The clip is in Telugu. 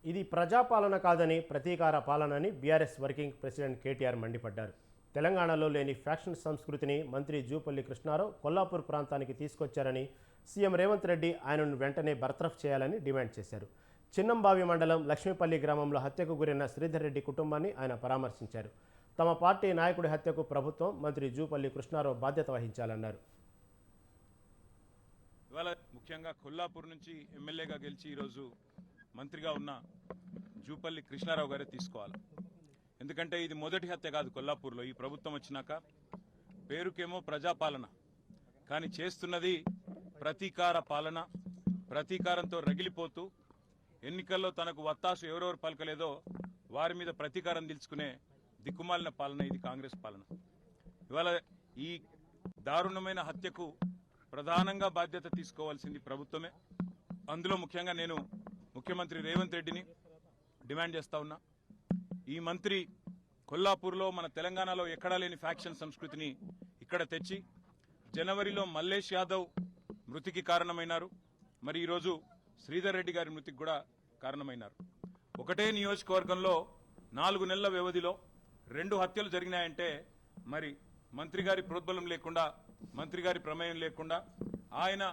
ఇది ప్రజాపాలన కాదని ప్రతీకార పాలనని బీఆర్ఎస్ వర్కింగ్ ప్రెసిడెంట్ కేటీఆర్ మండిపడ్డారు. తెలంగాణలో లేని ఫ్యాక్షన్ సంస్కృతిని మంత్రి జూపల్లి కృష్ణారావు కొల్లాపూర్ ప్రాంతానికి తీసుకొచ్చారని, సీఎం రేవంత్ రెడ్డి ఆయనను వెంటనే బర్తరఫ్ చేయాలని డిమాండ్ చేశారు. చిన్నంబావి మండలం లక్ష్మీపల్లి గ్రామంలో హత్యకు గురైన శ్రీధర్ రెడ్డి కుటుంబాన్ని ఆయన పరామర్శించారు. తమ పార్టీ నాయకుడి హత్యకు ప్రభుత్వం, మంత్రి జూపల్లి కృష్ణారావు బాధ్యత వహించాలన్నారు. ఇవాళ ముఖ్యంగా కొల్లాపూర్ నుంచి ఎమ్మెల్యేగా గెలిచి ఈరోజు మంత్రిగా ఉన్న జూపల్లి కృష్ణారావు గారే తీసుకోవాలి. ఎందుకంటే ఇది మొదటి హత్య కాదు కొల్లాపూర్లో. ఈ ప్రభుత్వం వచ్చినాక పేరుకేమో ప్రజాపాలన, కానీ చేస్తున్నది ప్రతీకార పాలన. ప్రతీకారంతో రగిలిపోతూ ఎన్నికల్లో తనకు వత్తాసు ఎవరెవరు పలకలేదో వారి మీద ప్రతీకారం తీర్చుకునే దిక్కుమాలిన పాలన ఇది కాంగ్రెస్ పాలన. ఇవాళ ఈ దారుణమైన హత్యకు ప్రధానంగా బాధ్యత తీసుకోవాల్సింది ప్రభుత్వమే. అందులో ముఖ్యంగా నేను ముఖ్యమంత్రి రేవంత్ రెడ్డిని డిమాండ్ చేస్తా ఉన్నా. ఈ మంత్రి కొల్లాపూర్లో మన తెలంగాణలో ఎక్కడా లేని ఫ్యాక్షన్ సంస్కృతిని ఇక్కడ తెచ్చి జనవరిలో మల్లేష్ యాదవ్ మృతికి కారణమైనారు. మరి ఈరోజు శ్రీధర్ రెడ్డి గారి మృతికి కూడా కారణమైనారు. ఒకటే నియోజకవర్గంలో 4 నెలల వ్యవధిలో 2 హత్యలు జరిగినాయంటే మరి మంత్రి గారి ప్రోద్బలం లేకుండా, మంత్రి గారి ప్రమేయం లేకుండా, ఆయన